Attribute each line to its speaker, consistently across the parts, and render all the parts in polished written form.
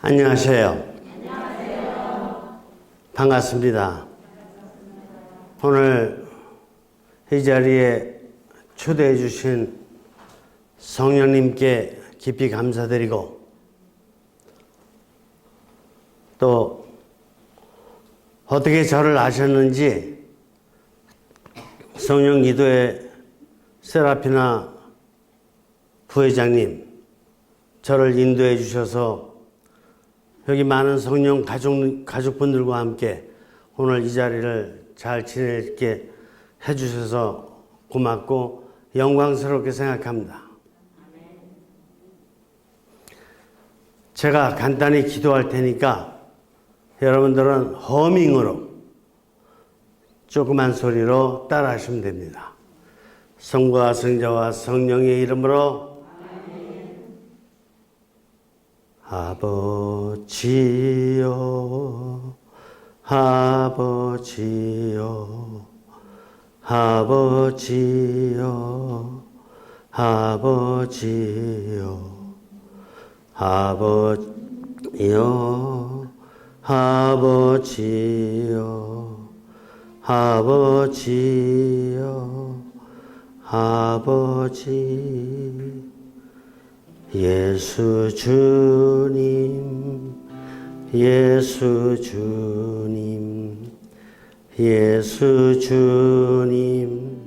Speaker 1: 안녕하세요. 반갑습니다. 오늘 이 자리에 초대해 주신 성령님께 깊이 감사드리고 또 어떻게 저를 아셨는지 성령 기도회 세라피나 부회장님 저를 인도해 주셔서 여기 많은 성령 가족분들과 함께 오늘 이 자리를 잘 지내게 해주셔서 고맙고 영광스럽게 생각합니다. 제가 간단히 기도할 테니까 여러분들은 허밍으로 조그만 소리로 따라 하시면 됩니다. 성부와 성자와 성령의 이름으로 아버지요, 아버지요, 아버지요, 아버지요, 아버지요, 아버지요, 아버지요, 아버지. 예수 주님, 예수 주님, 예수 주님,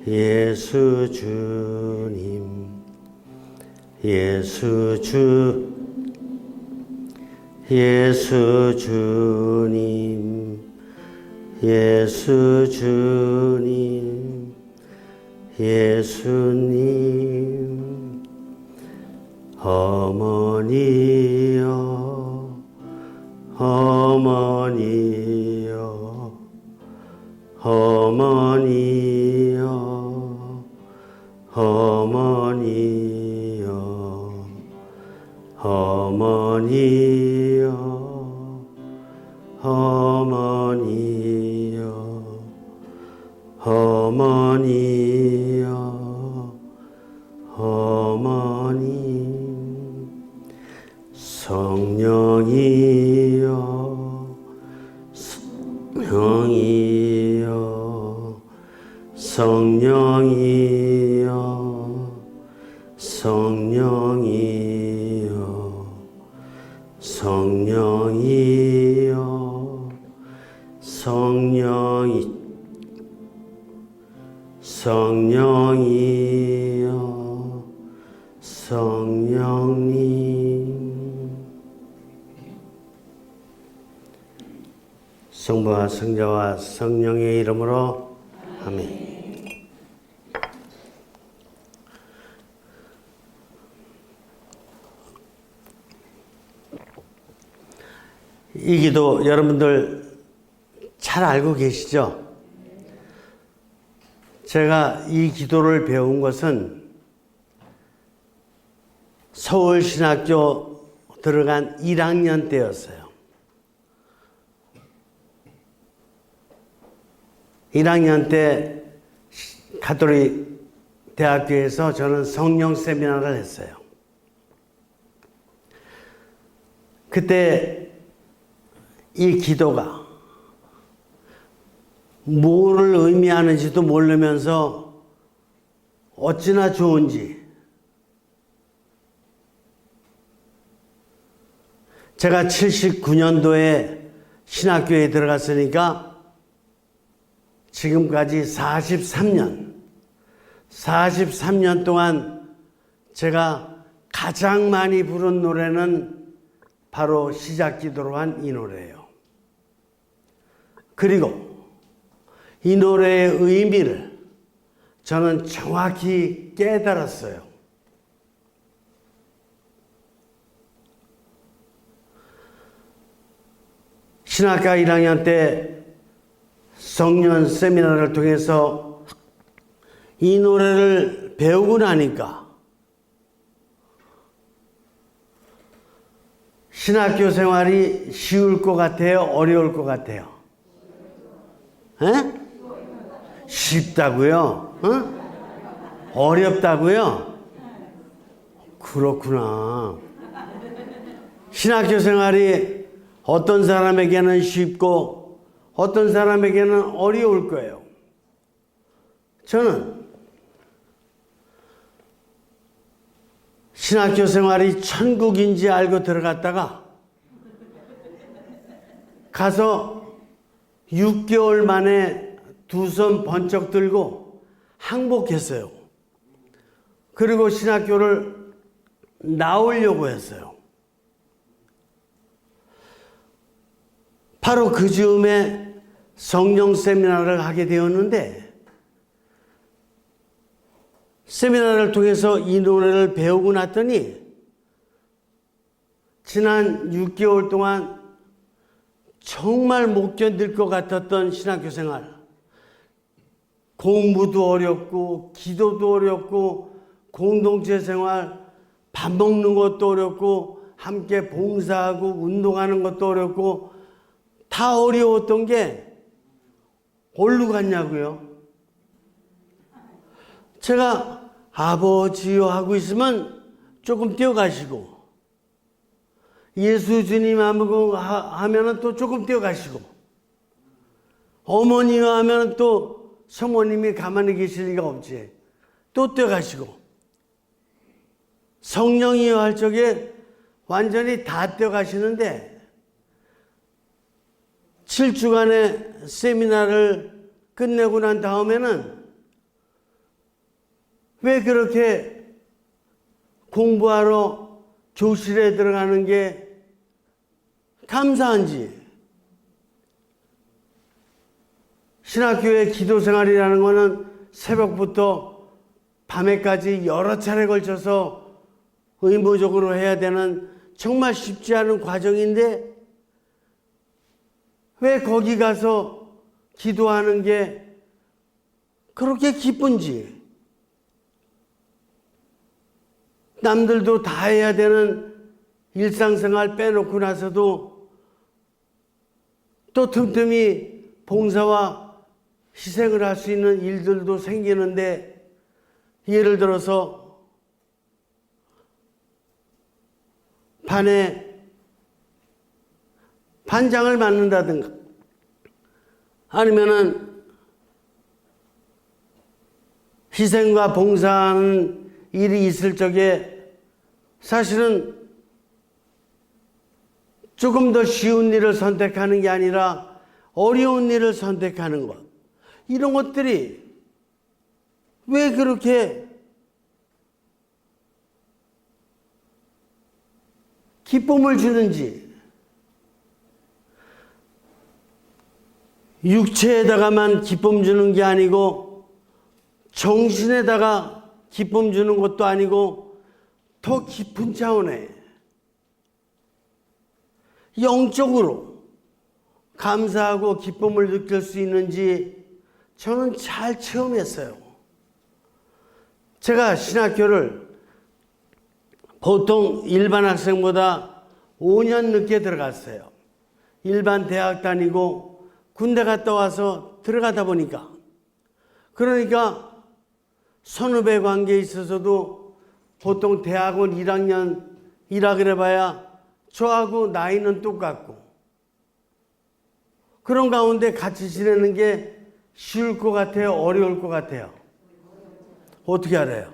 Speaker 1: 예수 주님, 예수 주님, 예수 주님, 예수님. 어머니여, 어머니여, 어머니여, 어머니여, 어머니여, 어머니여, 어머니여, 어머니. 성령이여, 성령이여, 성령이여, 성령이여, 성령이여, 성령이여, 성령님. 성부와 성자와 성령의 이름으로 아멘. 이 기도 여러분들 잘 알고 계시죠? 제가 이 기도를 배운 것은 서울신학교 들어간 1학년 때였어요. 1학년 때 가톨릭 대학교에서 저는 성령 세미나를 했어요. 그때 이 기도가 뭐를 의미하는지도 모르면서 어찌나 좋은지 제가 79년도에 신학교에 들어갔으니까 지금까지 43년 동안 제가 가장 많이 부른 노래는 바로 시작 기도로 한 이 노래예요. 그리고 이 노래의 의미를 저는 정확히 깨달았어요. 신학과 1학년 때 성년 세미나를 통해서 이 노래를 배우고 나니까 신학교 생활이 쉬울 것 같아요? 어려울 것 같아요? 에? 쉽다고요? 어렵다고요? 그렇구나. 신학교 생활이 어떤 사람에게는 쉽고 어떤 사람에게는 어려울 거예요. 저는 신학교 생활이 천국인지 알고 들어갔다가 가서 6개월 만에 두 손 번쩍 들고 항복했어요. 그리고 신학교를 나오려고 했어요. 바로 그 즈음에 성령 세미나를 하게 되었는데, 세미나를 통해서 이 노래를 배우고 났더니 지난 6개월 동안 정말 못 견딜 것 같았던 신학교 생활, 공부도 어렵고 기도도 어렵고 공동체 생활, 밥 먹는 것도 어렵고 함께 봉사하고 운동하는 것도 어렵고 다 어려웠던 게 어디로 갔냐고요? 제가 아버지요 하고 있으면 조금 뛰어가시고, 예수 주님 하면은 또 조금 뛰어가시고, 어머니요 하면은 또 성모님이 가만히 계실 리가 없지. 또 뛰어가시고, 성령이요 할 적에 완전히 다 뛰어가시는데, 7주간의 세미나를 끝내고 난 다음에는 왜 그렇게 공부하러 교실에 들어가는 게 감사한지, 신학교의 기도 생활이라는 것은 새벽부터 밤에까지 여러 차례 걸쳐서 의무적으로 해야 되는 정말 쉽지 않은 과정인데, 왜 거기 가서 기도하는 게 그렇게 기쁜지, 남들도 다 해야 되는 일상생활 빼놓고 나서도 또 틈틈이 봉사와 희생을 할 수 있는 일들도 생기는데, 예를 들어서 반에 반장을 맡는다든가, 아니면은 희생과 봉사하는 일이 있을 적에 사실은 조금 더 쉬운 일을 선택하는 게 아니라 어려운 일을 선택하는 것, 이런 것들이 왜 그렇게 기쁨을 주는지, 육체에다가만 기쁨 주는 게 아니고 정신에다가 기쁨 주는 것도 아니고 더 깊은 차원에 영적으로 감사하고 기쁨을 느낄 수 있는지 저는 잘 체험했어요. 제가 신학교를 보통 일반 학생보다 5년 늦게 들어갔어요. 일반 대학 다니고 군대 갔다 와서 들어가다 보니까, 그러니까 선후배 관계에 있어서도 보통 대학원 1학년이라 그래봐야 저하고 나이는 똑같고, 그런 가운데 같이 지내는 게 쉬울 것 같아요? 어려울 것 같아요? 어떻게 알아요?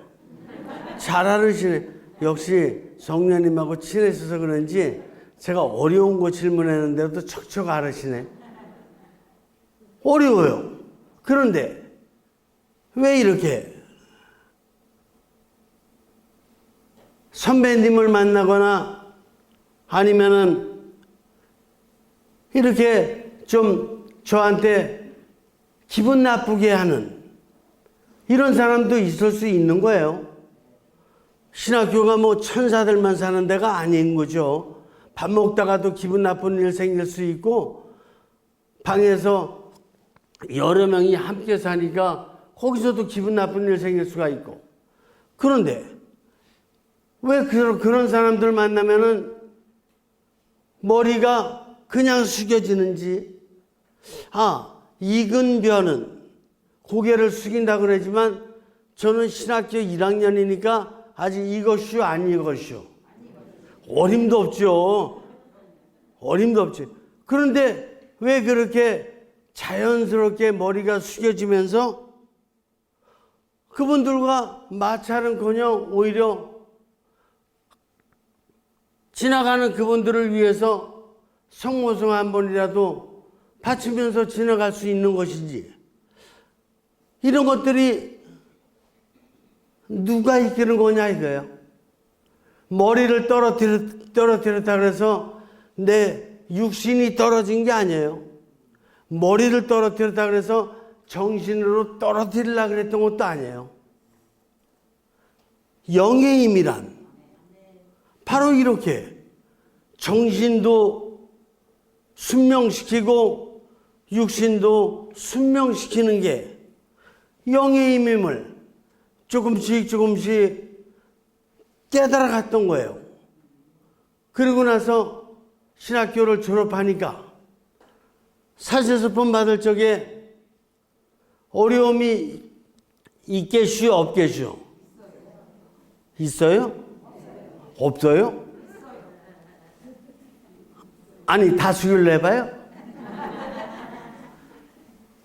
Speaker 1: 잘 알으시네. 역시 성령님하고 친해져서 그런지 제가 어려운 거 질문했는데도 척척 알으시네. 어려워요. 그런데 왜 이렇게 선배님을 만나거나 아니면은 이렇게 좀 저한테 기분 나쁘게 하는 이런 사람도 있을 수 있는 거예요. 신학교가 뭐 천사들만 사는 데가 아닌 거죠. 밥 먹다가도 기분 나쁜 일 생길 수 있고, 방에서 여러 명이 함께 사니까 거기서도 기분 나쁜 일 생길 수가 있고. 그런데 왜 그런 사람들 만나면은 머리가 그냥 숙여지는지, 익은 벼는 고개를 숙인다 그러지만 저는 신학교 1학년이니까 아직 이것쇼 안 이것쇼. 어림도 없죠. 어림도 없지. 그런데 왜 그렇게 자연스럽게 머리가 숙여지면서 그분들과 마찰은커녕 오히려 지나가는 그분들을 위해서 성모성 한 번이라도 바치면서 지나갈 수 있는 것인지, 이런 것들이 누가 이끄는 거냐 이거예요. 머리를 떨어뜨렸다 그래서 내 육신이 떨어진 게 아니에요. 머리를 떨어뜨렸다 그래서 정신으로 떨어뜨리려고 그랬던 것도 아니에요. 영의 힘이란 바로 이렇게 정신도 순명시키고 육신도 순명시키는 게 영의 힘임을 조금씩 깨달아갔던 거예요. 그리고 나서 신학교를 졸업하니까 사제서품 받을 적에 어려움이 있겠슈 없겠슈? 있어요? 없어요? 아니 다수결 내봐요?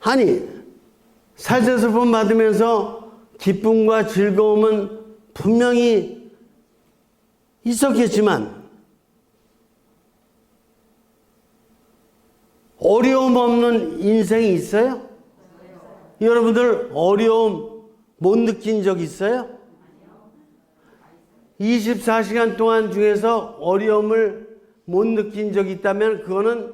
Speaker 1: 아니 사제서품 받으면서 기쁨과 즐거움은 분명히 있었겠지만 어려움 없는 인생이 있어요? 여러분들 어려움 못 느낀 적 있어요? 24시간 동안 중에서 어려움을 못 느낀 적이 있다면 그거는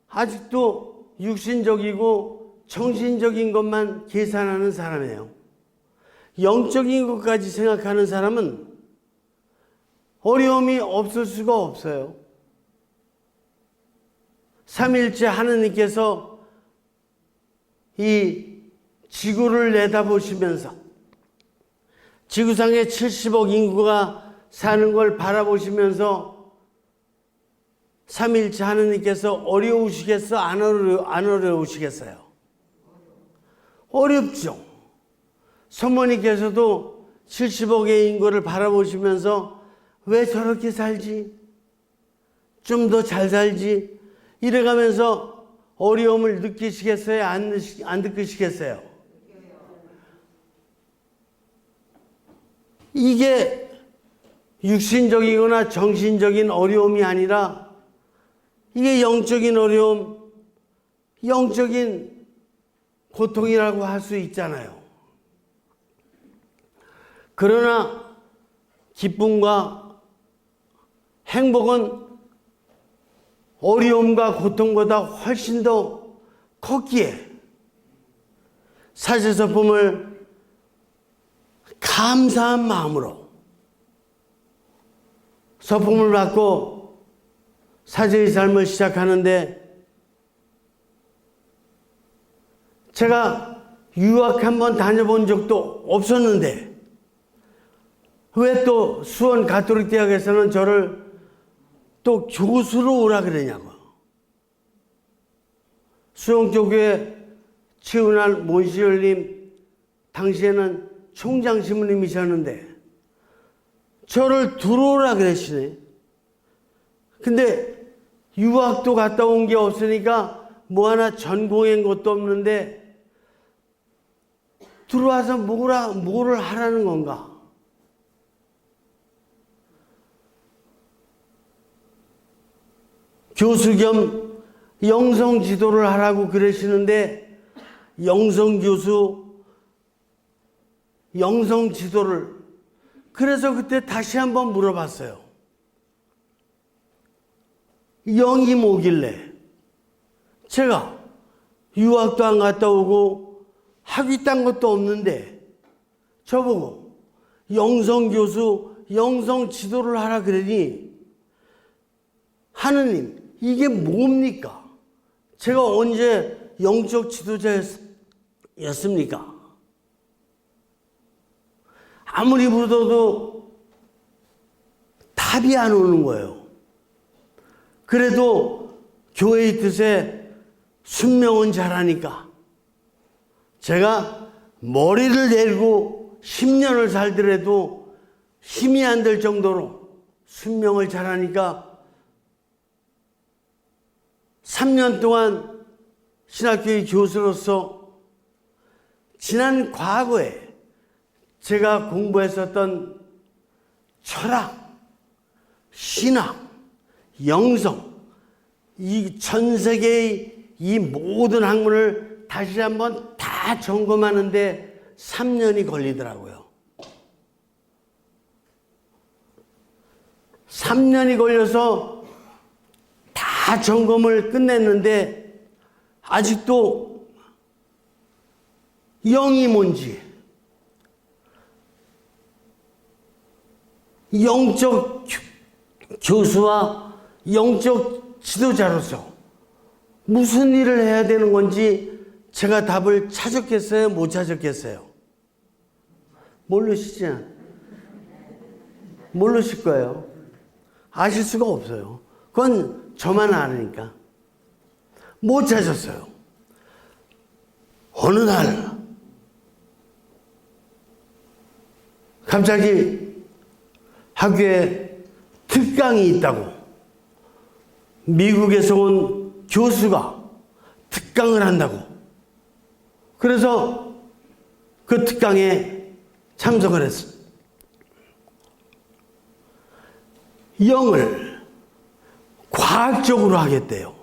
Speaker 1: 아직도 육신적이고 정신적인 것만 계산하는 사람이에요. 영적인 것까지 생각하는 사람은 어려움이 없을 수가 없어요. 삼일째 하느님께서 이 지구를 내다보시면서 지구상에 70억 인구가 사는 걸 바라보시면서 삼일째 하느님께서 어려우시겠어? 안 어려우시겠어요? 어렵죠. 성모님께서도 70억의 인구를 바라보시면서 왜 저렇게 살지? 좀 더 잘 살지? 이래가면서 어려움을 느끼시겠어요? 안 느끼시겠어요? 이게 육신적이거나 정신적인 어려움이 아니라 이게 영적인 어려움, 영적인 고통이라고 할 수 있잖아요. 그러나 기쁨과 행복은 어려움과 고통보다 훨씬 더 컸기에 사제서품을 감사한 마음으로 서품을 받고 사제의 삶을 시작하는데, 제가 유학 한번 다녀본 적도 없었는데 왜 또 수원 가톨릭 대학에서는 저를 또 교수로 오라 그러냐고. 수원교회 최은할 몬시얼님 당시에는 총장 신부님이셨는데 저를 들어오라 그러시네. 근데 유학도 갔다 온 게 없으니까 뭐 하나 전공한 것도 없는데 들어와서 뭐를 하라는 건가? 교수 겸 영성 지도를 하라고 그러시는데 영성 교수, 영성 지도를, 그래서 그때 다시 한번 물어봤어요. 영이 뭐길래? 제가 유학도 안 갔다 오고 학위 딴 것도 없는데 저보고 영성 교수, 영성 지도를 하라 그러니 하느님 이게 뭡니까? 제가 언제 영적 지도자였습니까? 아무리 물어도 답이 안 오는 거예요. 그래도 교회의 뜻에 순명은 잘하니까 제가 머리를 내리고 10년을 살더라도 힘이 안 들 정도로 순명을 잘하니까 3년 동안 신학교의 교수로서 지난 과거에 제가 공부했었던 철학, 신학, 영성, 이 전 세계의 이 모든 학문을 다시 한번 다 점검하는데 3년이 걸리더라고요. 3년이 걸려서 다 점검을 끝냈는데 아직도 영이 뭔지, 영적 교수와 영적 지도자로서 무슨 일을 해야 되는 건지 제가 답을 찾았겠어요? 못 찾았겠어요? 모르시죠? 모르실 거예요. 아실 수가 없어요. 그건 저만 아니까. 못 찾았어요. 어느 날 갑자기 학교에 특강이 있다고 미국에서 온 교수가 특강을 한다고. 그래서 그 특강에 참석을 했어. 영을 과학적으로 하겠대요.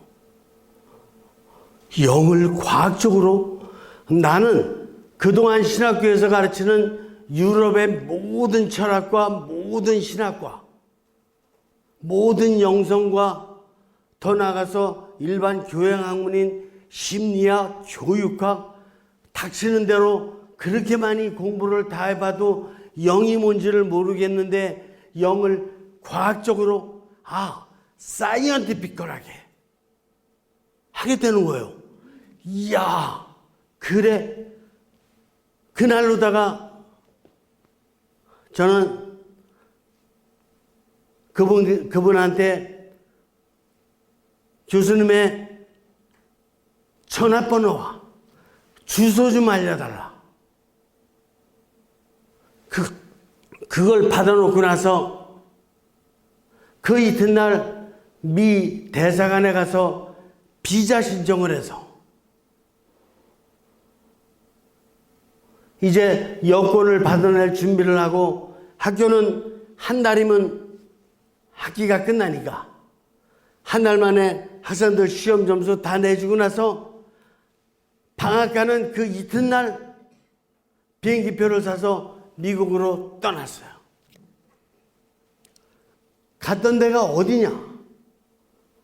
Speaker 1: 영을 과학적으로? 나는 그동안 신학교에서 가르치는 유럽의 모든 철학과 모든 신학과 모든 영성과 더 나아가서 일반 교양학문인 심리학, 교육학 닥치는 대로 그렇게 많이 공부를 다 해봐도 영이 뭔지를 모르겠는데 영을 과학적으로 사이언티피컬하게 하게 되는 거예요. 이야, 그래. 그날로다가 저는 그분한테 교수님의 전화번호와 주소 좀 알려달라. 그걸 받아놓고 나서 그 이튿날 미 대사관에 가서 비자 신청을 해서 이제 여권을 받아낼 준비를 하고 학교는 한 달이면 학기가 끝나니까 한 달 만에 학생들 시험 점수 다 내주고 나서 방학 가는 그 이튿날 비행기표를 사서 미국으로 떠났어요. 갔던 데가 어디냐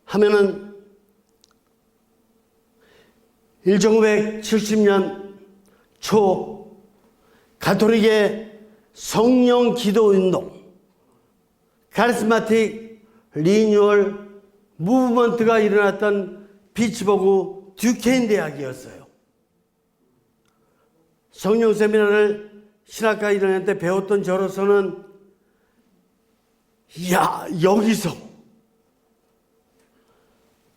Speaker 1: 하면은 1970년 초 가톨릭의 성령 기도 운동, 카리스마틱 리뉴얼 무브먼트가 일어났던 피츠버그 듀케인 대학이었어요. 성령 세미나를 신학과 1학년 때 배웠던 저로서는 여기서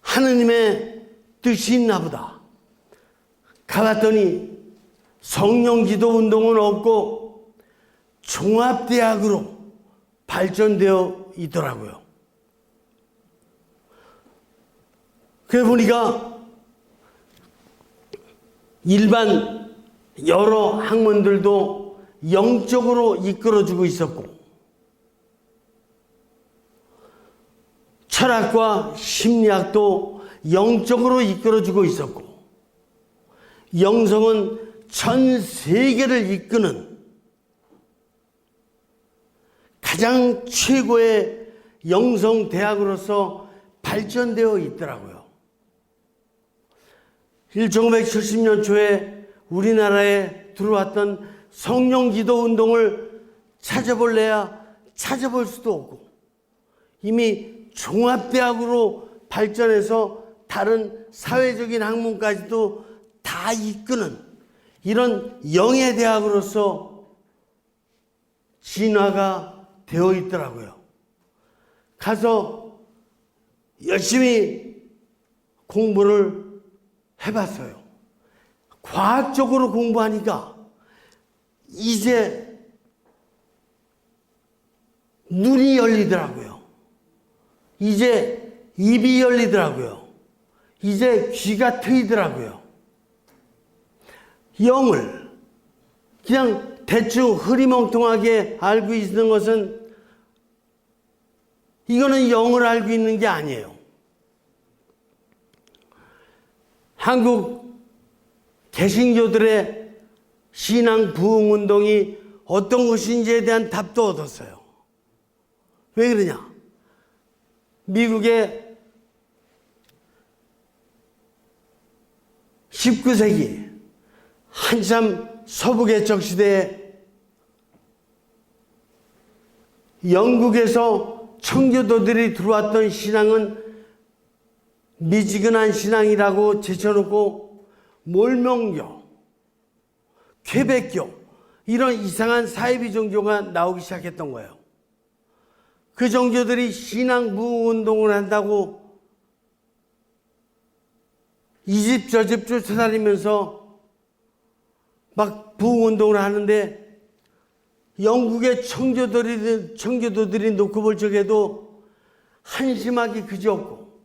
Speaker 1: 하느님의 뜻이 있나 보다. 가봤더니 성령 기도 운동은 없고 종합대학으로 발전되어 있더라고요. 그래 보니까 일반 여러 학문들도 영적으로 이끌어주고 있었고 철학과 심리학도 영적으로 이끌어주고 있었고 영성은 전 세계를 이끄는 가장 최고의 영성 대학으로서 발전되어 있더라고요. 1970년 초에 우리나라에 들어왔던 성령 기도 운동을 찾아볼래야 찾아볼 수도 없고 이미 종합대학으로 발전해서 다른 사회적인 학문까지도 다 이끄는 이런 영의 대학으로서 진화가 되어 있더라고요. 가서 열심히 공부를 해봤어요. 과학적으로 공부하니까 이제 눈이 열리더라고요. 이제 입이 열리더라고요. 이제 귀가 트이더라고요. 영을 그냥 대충 흐리멍텅하게 알고 있는 것은 이거는 영을 알고 있는 게 아니에요. 한국 개신교들의 신앙 부흥 운동이 어떤 것인지에 대한 답도 얻었어요. 왜 그러냐? 미국의 19세기 한참 서부개척 시대에 영국에서 청교도들이 들어왔던 신앙은 미지근한 신앙이라고 제쳐놓고 몰몬교, 쾌백교 이런 이상한 사이비 종교가 나오기 시작했던 거예요. 그 종교들이 신앙 부흥 운동을 한다고 이 집 저 집 쫓아다니면서 막 부흥 운동을 하는데 영국의 청교도들이 놓고 볼 적에도 한심하기 그지없고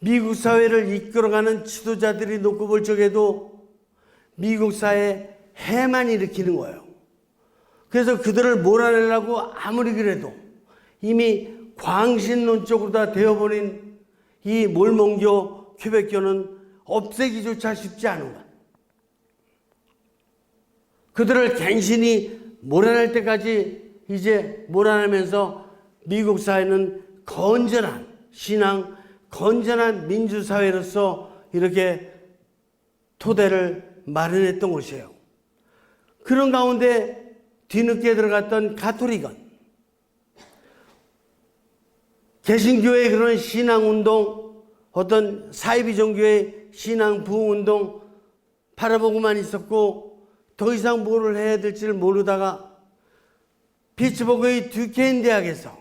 Speaker 1: 미국 사회를 이끌어가는 지도자들이 놓고 볼 적에도 미국 사회에 해만 일으키는 거예요. 그래서 그들을 몰아내려고 아무리 그래도 이미 광신론적으로 다 되어버린 이 몰몬교, 쾌백교는 없애기조차 쉽지 않은 거예요. 그들을 갱신히 몰아낼 때까지 이제 몰아내면서 미국 사회는 건전한 신앙, 건전한 민주사회로서 이렇게 토대를 마련했던 것이에요. 그런 가운데 뒤늦게 들어갔던 가톨릭은 개신교의 그런 신앙운동, 어떤 사이비 종교의 신앙 부흥운동 바라보고만 있었고 더 이상 뭐를 해야 될지를 모르다가 피츠버그의 듀케인 대학에서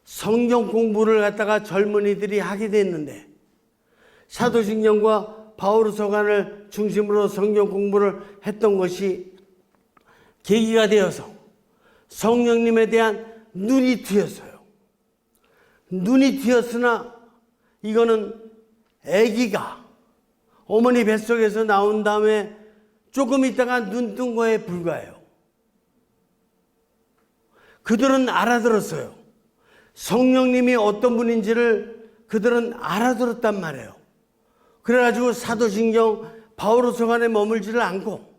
Speaker 1: 성경 공부를 갖다가 젊은이들이 하게 됐는데 사도신경과 바오로서관을 중심으로 성경 공부를 했던 것이 계기가 되어서 성령님에 대한 눈이 트였어요. 눈이 트였으나 이거는 아기가 어머니 뱃속에서 나온 다음에 조금 있다가 눈 뜬 거에 불과해요. 그들은 알아들었어요. 성령님이 어떤 분인지를 그들은 알아들었단 말이에요. 그래가지고 사도신경 바오로서관에 머물지를 않고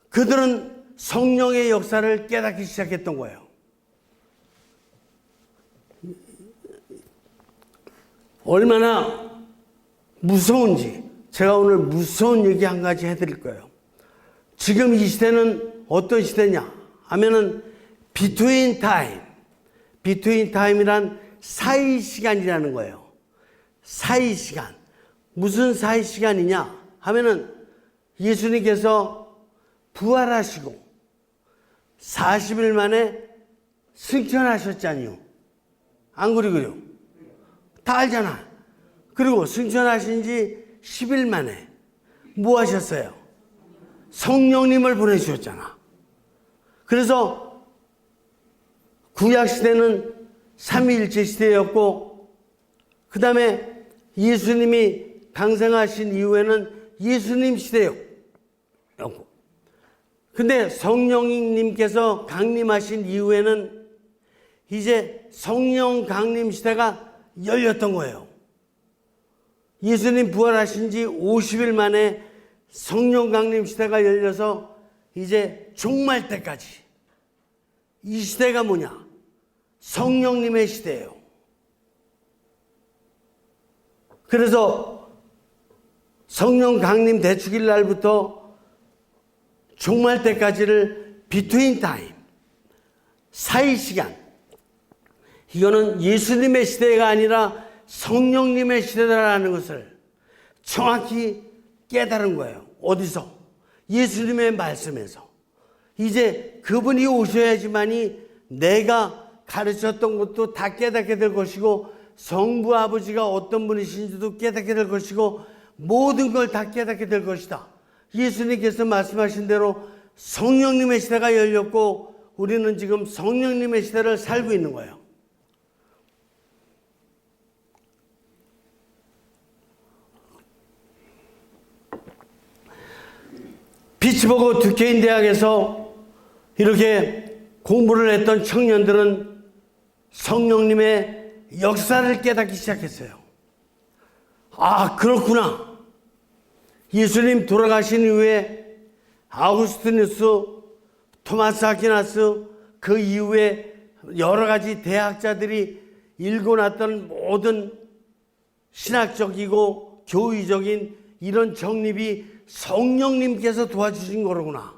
Speaker 1: 그들은 성령의 역사를 깨닫기 시작했던 거예요. 얼마나 무서운지 제가 오늘 무서운 얘기 한 가지 해드릴 거예요. 지금 이 시대는 어떤 시대냐 하면은 비트윈 타임, 비트윈 타임이란 사이 시간이라는 거예요. 사이 시간. 무슨 사이 시간이냐 하면은 예수님께서 부활하시고 40일 만에 승천하셨잖아요. 안 그러고요? 다 알잖아. 그리고 승천하신 지 10일 만에 뭐 하셨어요? 성령님을 보내주셨잖아. 그래서 구약시대는 삼위일체 시대였고 그 다음에 예수님이 강생하신 이후에는 예수님 시대였고 근데 성령님께서 강림하신 이후에는 이제 성령 강림 시대가 열렸던 거예요. 예수님 부활하신 지 50일 만에 성령 강림 시대가 열려서 이제 종말 때까지 이 시대가 뭐냐? 성령님의 시대예요. 그래서 성령 강림 대축일 날부터 종말 때까지를 비트윈 타임, 사이 시간, 이거는 예수님의 시대가 아니라 성령님의 시대다라는 것을 정확히 깨달은 거예요. 어디서? 예수님의 말씀에서. 이제 그분이 오셔야지만이 내가 가르쳤던 것도 다 깨닫게 될 것이고 성부 아버지가 어떤 분이신지도 깨닫게 될 것이고 모든 걸 다 깨닫게 될 것이다. 예수님께서 말씀하신 대로 성령님의 시대가 열렸고 우리는 지금 성령님의 시대를 살고 있는 거예요. 피츠버그 듀케인 대학에서 이렇게 공부를 했던 청년들은 성령님의 역사를 깨닫기 시작했어요. 아, 그렇구나. 예수님 돌아가신 이후에 아우구스티누스, 토마스 아퀴나스, 그 이후에 여러 가지 대학자들이 일궈놨던 모든 신학적이고 교의적인 이런 정립이 성령님께서 도와주신 거로구나.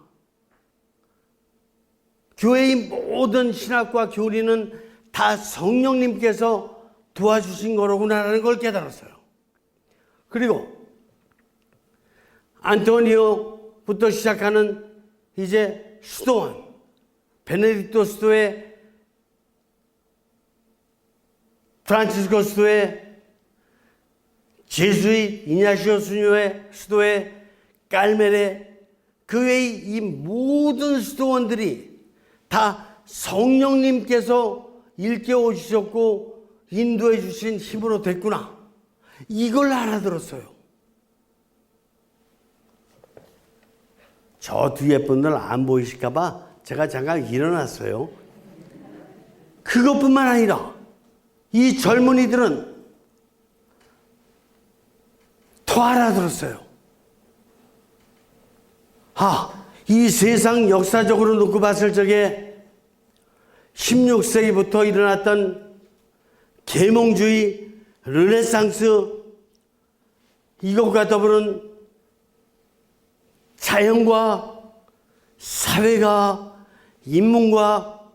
Speaker 1: 교회의 모든 신학과 교리는 다 성령님께서 도와주신 거로구나라는 걸 깨달았어요. 그리고 안토니오부터 시작하는 이제 수도원, 베네딕토 수도의, 프란치스코 수도의, 제수의 이냐시오 수녀의 수도의, 깔메레, 그 외의 이 모든 수도원들이 다 성령님께서 일깨워 주셨고 인도해 주신 힘으로 됐구나. 이걸 알아들었어요. 저 뒤에 분들 안 보이실까봐 제가 잠깐 일어났어요. 그것뿐만 아니라 이 젊은이들은 더 알아들었어요. 이 세상 역사적으로 놓고 봤을 적에 16세기부터 일어났던 계몽주의, 르네상스, 이것과 더불은 자연과 사회가, 인문과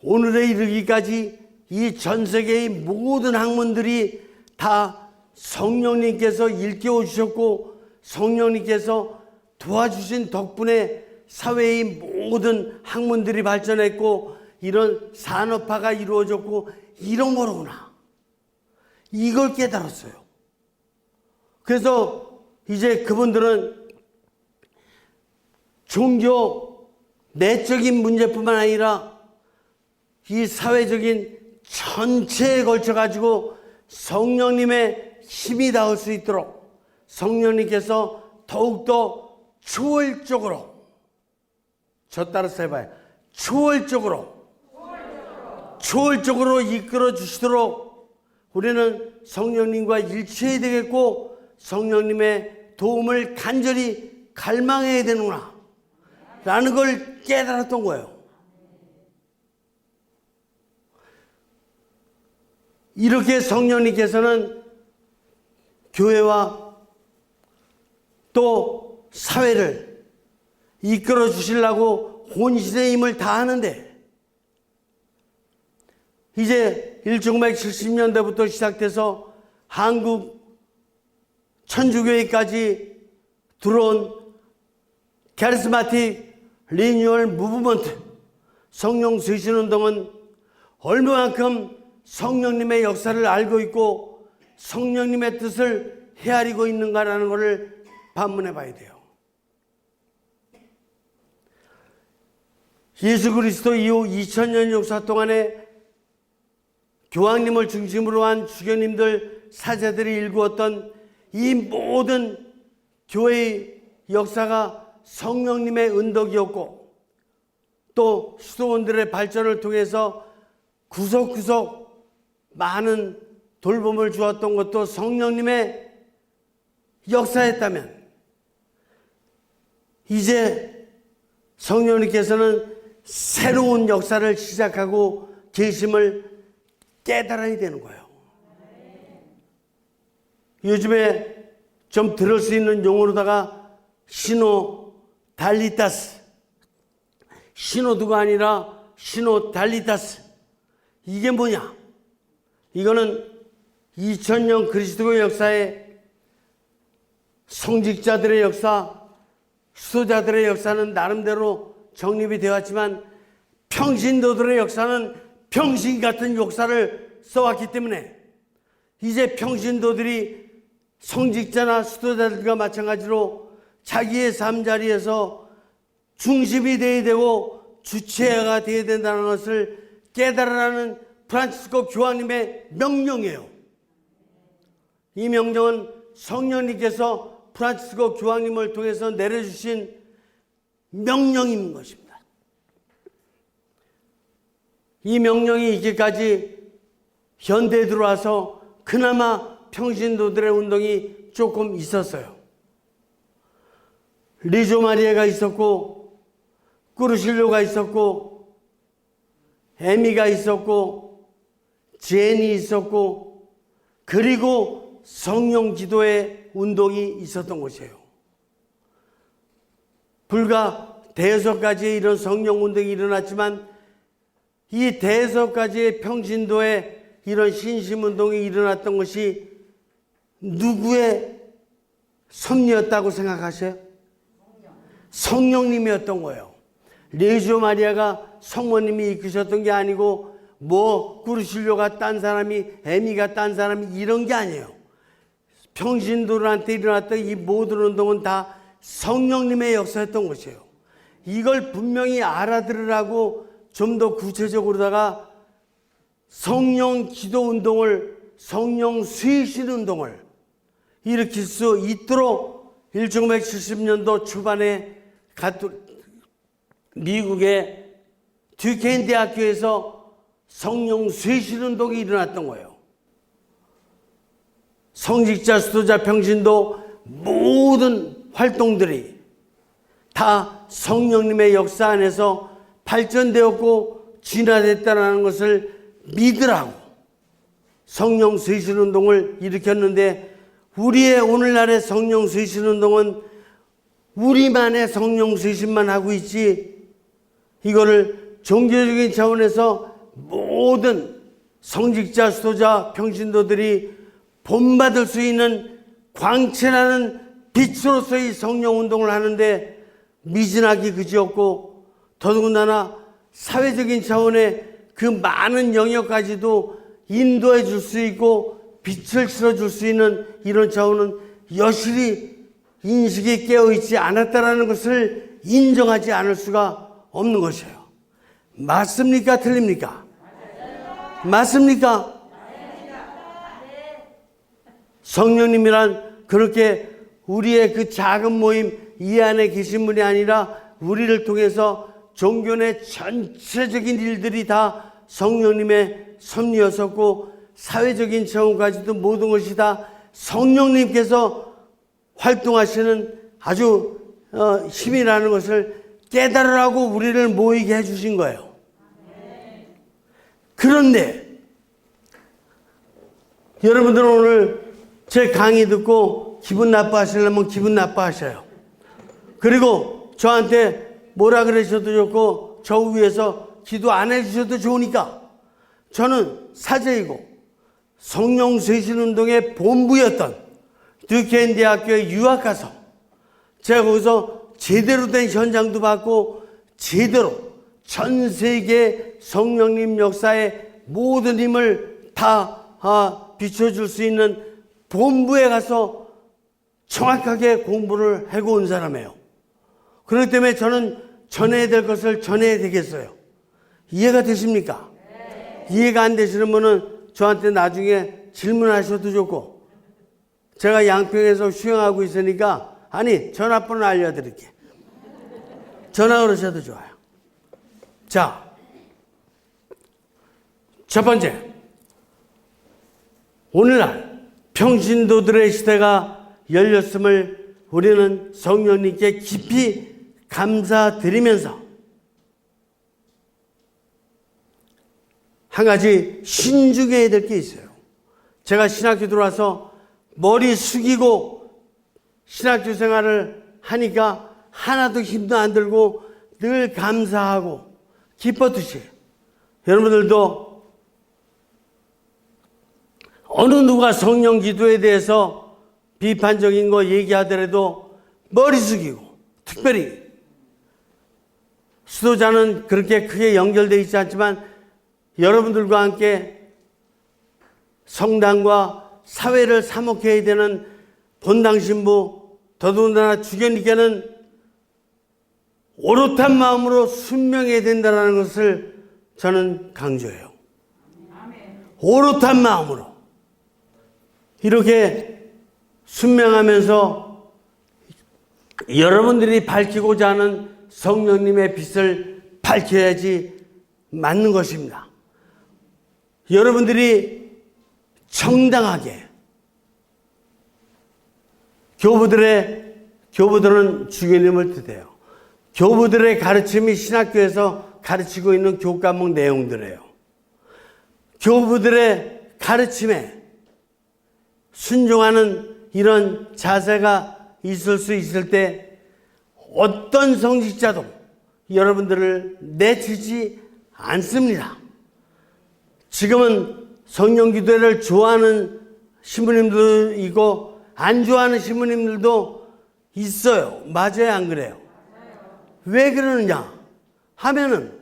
Speaker 1: 오늘에 이르기까지 이 전 세계의 모든 학문들이 다 성령님께서 일깨워 주셨고 성령님께서 도와주신 덕분에 사회의 모든 학문들이 발전했고 이런 산업화가 이루어졌고 이런 거로구나. 이걸 깨달았어요. 그래서 이제 그분들은 종교 내적인 문제뿐만 아니라 이 사회적인 전체에 걸쳐 가지고 성령님의 힘이 닿을 수 있도록 성령님께서 더욱더 초월적으로, 저 따라서 해봐요. 초월적으로 이끌어 주시도록 우리는 성령님과 일치해야 되겠고 성령님의 도움을 간절히 갈망해야 되는구나 라는 걸 깨달았던 거예요. 이렇게 성령님께서는 교회와 또 사회를 이끌어 주시려고 혼신의 힘을 다하는데 이제 1970년대부터 시작돼서 한국 천주교회까지 들어온 카리스마틱 리뉴얼 무브먼트 성령 쇄신 운동은 얼마만큼 성령님의 역사를 알고 있고 성령님의 뜻을 헤아리고 있는가라는 것을 반문해 봐야 돼요. 예수 그리스도 이후 2000년 역사 동안에 교황님을 중심으로 한 주교님들, 사제들이 일구었던 이 모든 교회의 역사가 성령님의 은덕이었고 또 수도원들의 발전을 통해서 구석구석 많은 돌봄을 주었던 것도 성령님의 역사였다면 이제 성령님께서는 새로운 역사를 시작하고 계심을 깨달아야 되는 거예요. 요즘에 좀 들을 수 있는 용어로다가 시노달리타스, 시노드가 아니라 시노달리타스, 이게 뭐냐? 이거는 2000년 그리스도의 역사에 성직자들의 역사, 수도자들의 역사는 나름대로 정립이 되었지만 평신도들의 역사는 평신 같은 역사를 써왔기 때문에 이제 평신도들이 성직자나 수도자들과 마찬가지로 자기의 삶자리에서 중심이 되어야 되고 주체가 되어야 된다는 것을 깨달으라는 프란치스코 교황님의 명령이에요. 이 명령은 성령님께서 프란치스코 교황님을 통해서 내려주신 명령인 것입니다. 이 명령이 이제까지 현대에 들어와서 그나마 평신도들의 운동이 조금 있었어요. 리조 마리아가 있었고, 꾸르실로가 있었고, 에미가 있었고, 제니 있었고, 그리고 성령 기도의 운동이 있었던 것이에요. 불과 대여섯 가지의 이런 성령 운동이 일어났지만 이 대여섯 가지의 평신도의 이런 신심 운동이 일어났던 것이 누구의 섭리였다고 생각하세요? 성령님이었던 거예요. 레지오 마리아가 성모님이 이끄셨던 게 아니고 뭐 꾸르실료가 딴 사람이 에미가 딴 사람이 이런 게 아니에요. 평신도들한테 일어났던 이 모든 운동은 다 성령님의 역사였던 것이에요. 이걸 분명히 알아들으라고 좀 더 구체적으로다가 성령 기도 운동을, 성령 쇄신 운동을 일으킬 수 있도록 1970년도 초반에 미국의 듀케인 대학교에서 성령 쇄신 운동이 일어났던 거예요. 성직자, 수도자, 평신도 모든 활동들이 다 성령님의 역사 안에서 발전되었고 진화됐다는 것을 믿으라고 성령 쇄신 운동을 일으켰는데, 우리의 오늘날의 성령 쇄신 운동은 우리만의 성령 쇄신만 하고 있지, 이거를 종교적인 차원에서 모든 성직자, 수도자, 평신도들이 본받을 수 있는 광채나는 빛으로서의 성령 운동을 하는데 미진하기 그지없고, 더더군다나 사회적인 차원의 그 많은 영역까지도 인도해 줄 수 있고 빛을 실어줄 수 있는 이런 차원은 여실히 인식이 깨어있지 않았다라는 것을 인정하지 않을 수가 없는 것이에요. 맞습니까? 틀립니까? 맞습니까? 성령님이란 그렇게 우리의 그 작은 모임 이 안에 계신 분이 아니라 우리를 통해서 종교 내 전체적인 일들이 다 성령님의 섭리였었고, 사회적인 차원까지도 모든 것이 다 성령님께서 활동하시는 아주 힘이라는 것을 깨달으라고 우리를 모이게 해주신 거예요. 그런데 여러분들은 오늘 제 강의 듣고 기분 나빠하시려면 기분 나빠하셔요. 그리고 저한테 뭐라 그러셔도 좋고 저 위에서 기도 안 해주셔도 좋으니까, 저는 사제이고 성령 쇄신 운동의 본부였던 듀케인 대학교에 유학 가서 제가 거기서 제대로 된 현장도 받고 제대로 전 세계 성령님 역사의 모든 힘을 다 비춰줄 수 있는 본부에 가서 정확하게 공부를 하고 온 사람이에요. 그렇기 때문에 저는 전해야 될 것을 전해야 되겠어요. 이해가 되십니까? 네. 이해가 안 되시는 분은 저한테 나중에 질문하셔도 좋고, 제가 양평에서 수영하고 있으니까 전화번호 알려드릴게. 전화 그러셔도 좋아요. 자, 첫 번째, 오늘날 평신도들의 시대가 열렸음을 우리는 성령님께 깊이 감사드리면서 한 가지 신중해야 될 게 있어요. 제가 신학교 들어와서 머리 숙이고 신학교 생활을 하니까 하나도 힘도 안 들고 늘 감사하고 기뻤듯이, 여러분들도 어느 누가 성령 기도에 대해서 비판적인 거 얘기하더라도 머리 숙이고, 특별히 수도자는 그렇게 크게 연결되어 있지 않지만 여러분들과 함께 성당과 사회를 사목해야 되는 본당 신부, 더더군다나 주교님께는 오롯한 마음으로 순명해야 된다는 것을 저는 강조해요. 오롯한 마음으로 이렇게 순명하면서 여러분들이 밝히고자 하는 성령님의 빛을 밝혀야지 맞는 것입니다. 여러분들이 정당하게 교부들은 주교님을 뜻해요. 교부들의 가르침이 신학교에서 가르치고 있는 교과목 내용들이에요. 교부들의 가르침에 순종하는 이런 자세가 있을 수 있을 때 어떤 성직자도 여러분들을 내치지 않습니다. 지금은 성령기도회를 좋아하는 신부님도 있고 안 좋아하는 신부님들도 있어요. 맞아요, 안 그래요? 왜 그러느냐 하면은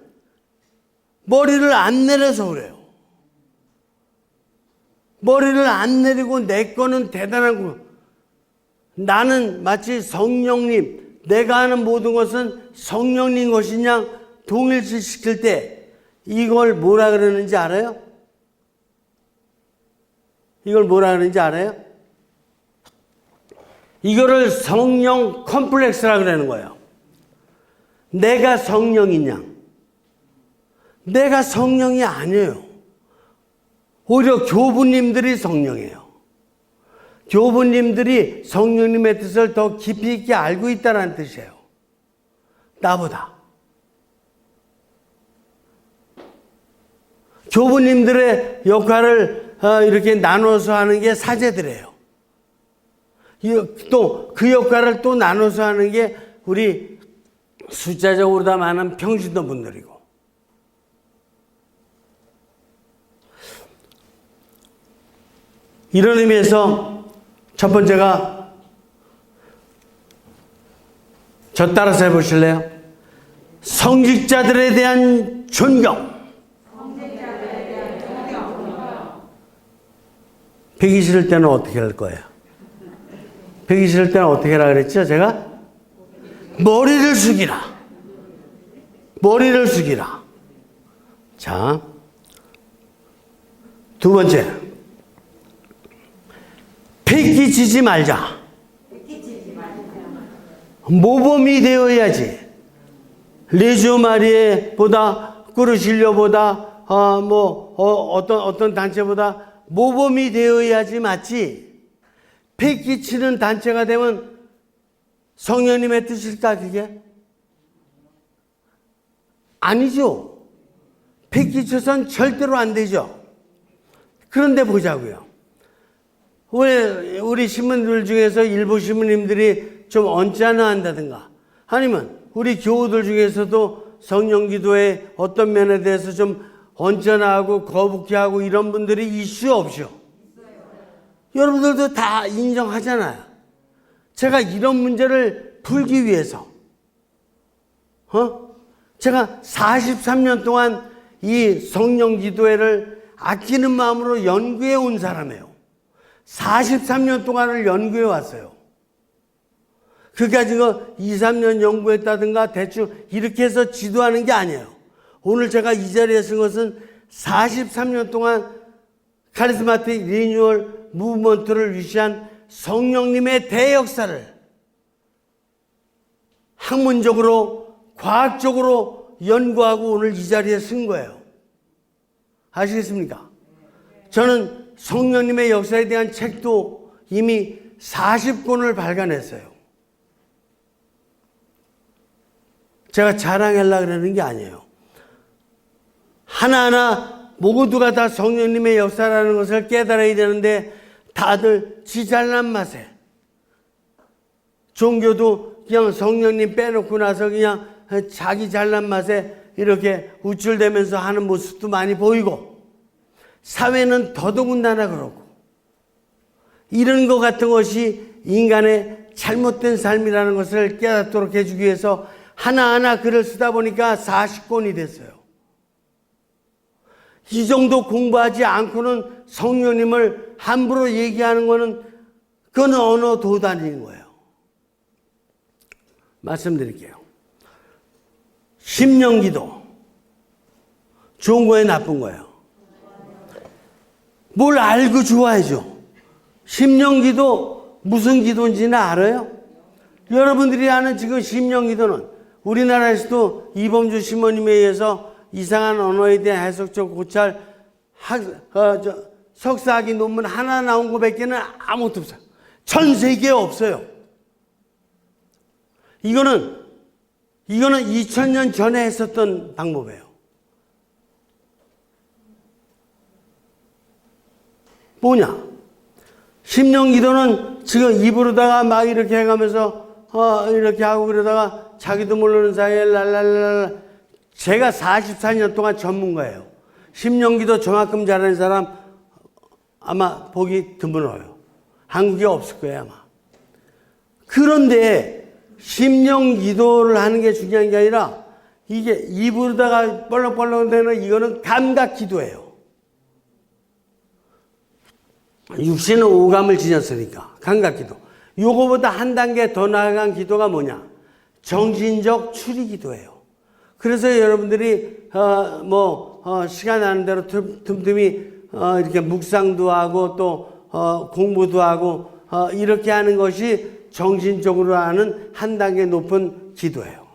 Speaker 1: 머리를 안 내려서 그래요. 머리를 안 내리고 내 거는 대단하고 나는 마치 성령님, 내가 하는 모든 것은 성령님 것이냐 동일시시킬 때 이걸 뭐라 그러는지 알아요? 이걸 뭐라 그러는지 알아요? 이거를 성령 컴플렉스라 그러는 거예요. 내가 성령이냐? 내가 성령이 아니에요. 오히려 교부님들이 성령이에요. 교부님들이 성령님의 뜻을 더 깊이 있게 알고 있다는 뜻이에요. 나보다. 교부님들의 역할을 이렇게 나눠서 하는 게 사제들이에요. 또 그 역할을 또 나눠서 하는 게 우리 숫자적으로 다 많은 평신도 분들이고. 이런 의미에서 첫 번째가 저 따라서 해보실래요? 성직자들에 대한 존경. 배기 싫을 때는 어떻게 할 거예요? 배기 싫을 때는 어떻게 하라 그랬죠? 제가? 머리를 숙이라. 머리를 숙이라. 자, 두 번째. 패기치지 말자. 모범이 되어야지. 레지오 마리에보다 꾸르실려보다 어떤 단체보다 모범이 되어야지 맞지. 패기치는 단체가 되면 성령님의 뜻일까 그게? 아니죠. 패기쳐선 절대로 안 되죠. 그런데 보자고요. 왜 우리 신부들 중에서 일부 신부님들이 좀 언짢아 한다든가 아니면 우리 교우들 중에서도 성령기도의 어떤 면에 대해서 좀 언짢아하고 거북해하고 이런 분들이 이슈 없죠. 여러분들도 다 인정하잖아요. 제가 이런 문제를 풀기 위해서 제가 43년 동안 이 성령기도회를 아끼는 마음으로 연구해 온 사람이에요. 43년 동안을 연구해 왔어요. 그게 가지고 2, 3년 연구했다든가 대충 이렇게 해서 지도하는 게 아니에요. 오늘 제가 이 자리에 쓴 것은 43년 동안 카리스마틱 리뉴얼 무브먼트를 위시한 성령님의 대역사를 학문적으로 과학적으로 연구하고 오늘 이 자리에 쓴 거예요. 아시겠습니까? 저는 성령님의 역사에 대한 책도 이미 40권을 발간했어요. 제가 자랑하려고 그러는 게 아니에요. 하나하나 모두가 다 성령님의 역사라는 것을 깨달아야 되는데 다들 지 잘난 맛에 종교도 그냥 성령님 빼놓고 나서 그냥 자기 잘난 맛에 이렇게 우쭐대면서 하는 모습도 많이 보이고 사회는 더더군다나 그렇고 이런 것 같은 것이 인간의 잘못된 삶이라는 것을 깨닫도록 해주기 위해서 하나하나 글을 쓰다 보니까 40권이 됐어요. 이 정도 공부하지 않고는 성령님을 함부로 얘기하는 거는 그건 언어 도단인 거예요. 말씀드릴게요. 심령 기도. 좋은 거예요, 나쁜 거예요? 뭘 알고 좋아해죠. 심령 기도 무슨 기도인지는 알아요? 여러분들이 아는 지금 심령 기도는 우리나라에서도 이범주 시모님에 의해서 이상한 언어에 대한 해석적 고찰 석사학위 논문 하나 나온 거밖에는 아무것도 없어요. 전 세계에 없어요. 이거는 2000년 전에 했었던 방법이에요. 뭐냐? 심령 기도는 지금 입으로다가 막 이렇게 해가면서 이렇게 하고 그러다가 자기도 모르는 사이에 랄랄랄. 제가 44년 동안 전문가예요. 심령 기도 저만큼 잘하는 사람 아마 보기 드물어요. 한국에 없을 거예요, 아마. 그런데 심령 기도를 하는 게 중요한 게 아니라 이게 입으로다가 뻘렁뻘렁 되는 이거는 감각 기도예요. 육신은 오감을 지녔으니까 감각 기도. 요거보다 한 단계 더 나아간 기도가 뭐냐? 정신적 추리 기도예요. 그래서 여러분들이 시간 나는 대로 틈틈이 이렇게 묵상도 하고 또 공부도 하고 이렇게 하는 것이 정신적으로 하는 한 단계 높은 기도예요.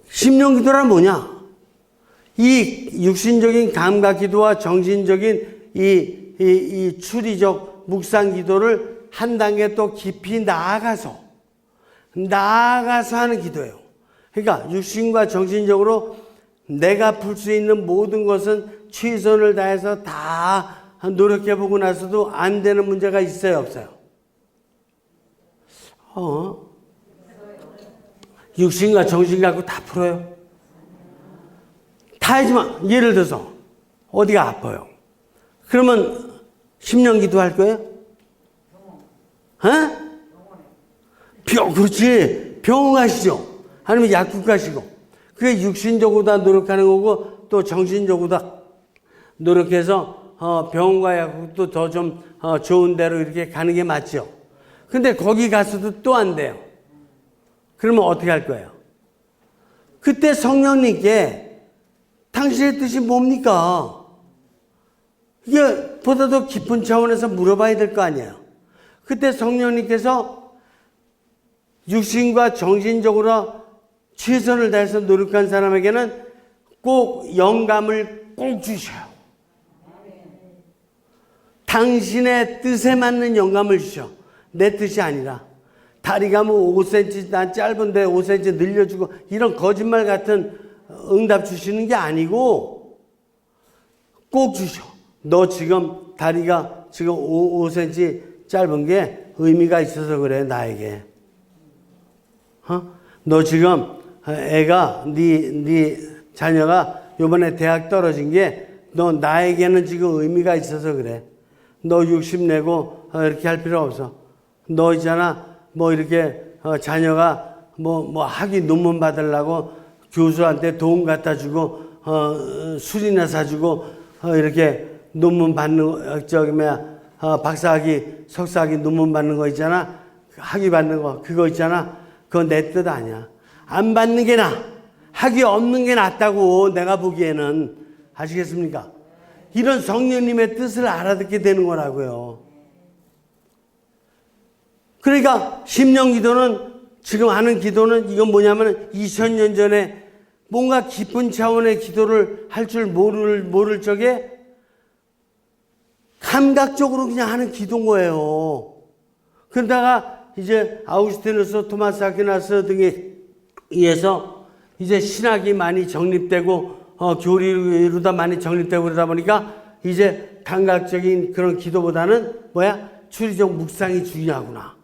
Speaker 1: 심령 기도란 뭐냐? 이 육신적인 감각 기도와 정신적인 이 추리적 묵상 기도를 한 단계 또 깊이 나아가서 하는 기도예요. 그러니까 육신과 정신적으로 내가 풀 수 있는 모든 것은 최선을 다해서 다 노력해보고 나서도 안 되는 문제가 있어요, 없어요? 육신과 정신 갖고 다 풀어요? 다 하지만 예를 들어서 어디가 아파요? 그러면 심령 기도할 거예요? 그렇지. 병원 가시죠. 아니면 약국 가시고. 그게 육신적으로 다 노력하는 거고 또 정신적으로 다 노력해서 병원과 약국도 더 좀 좋은 데로 이렇게 가는 게 맞죠. 근데 거기 가서도 또 안 돼요. 그러면 어떻게 할 거예요? 그때 성령님께 당신의 뜻이 뭡니까? 이게 보다 더 깊은 차원에서 물어봐야 될 거 아니에요. 그때 성령님께서 육신과 정신적으로 최선을 다해서 노력한 사람에게는 꼭 영감을 꼭 주셔요. 당신의 뜻에 맞는 영감을 주셔. 내 뜻이 아니라. 다리가 뭐 5cm, 난 짧은데 5cm 늘려주고 이런 거짓말 같은 응답 주시는 게 아니고 꼭 주셔. 너 지금 다리가 지금 5cm 짧은 게 의미가 있어서 그래, 나에게. 너 지금 애가 네 자녀가 요번에 대학 떨어진 게 너 나에게는 지금 의미가 있어서 그래. 너 욕심 내고 이렇게 할 필요 없어. 너 있잖아 뭐 이렇게 자녀가 뭐 학위 논문 받으려고 교수한테 돈 갖다 주고 술이나 사주고 이렇게 논문 받는 박사학위 석사학위 논문 받는 거 있잖아. 학위 받는 거 그거 있잖아. 그건 내 뜻 아니야. 안 받는 게 나아. 학위 없는 게 낫다고 내가 보기에는. 아시겠습니까? 이런 성령님의 뜻을 알아듣게 되는 거라고요. 그러니까 심령 기도는 지금 하는 기도는 이건 뭐냐면 2000년 전에 뭔가 깊은 차원의 기도를 할 줄 모를 적에 감각적으로 그냥 하는 기도인 거예요. 그러다가 이제 아우구스티누스, 토마스 아퀴나스 등에 의해서 이제 신학이 많이 정립되고 교리로다 많이 정립되고 그러다 보니까 이제 감각적인 그런 기도보다는 추리적 묵상이 중요하구나.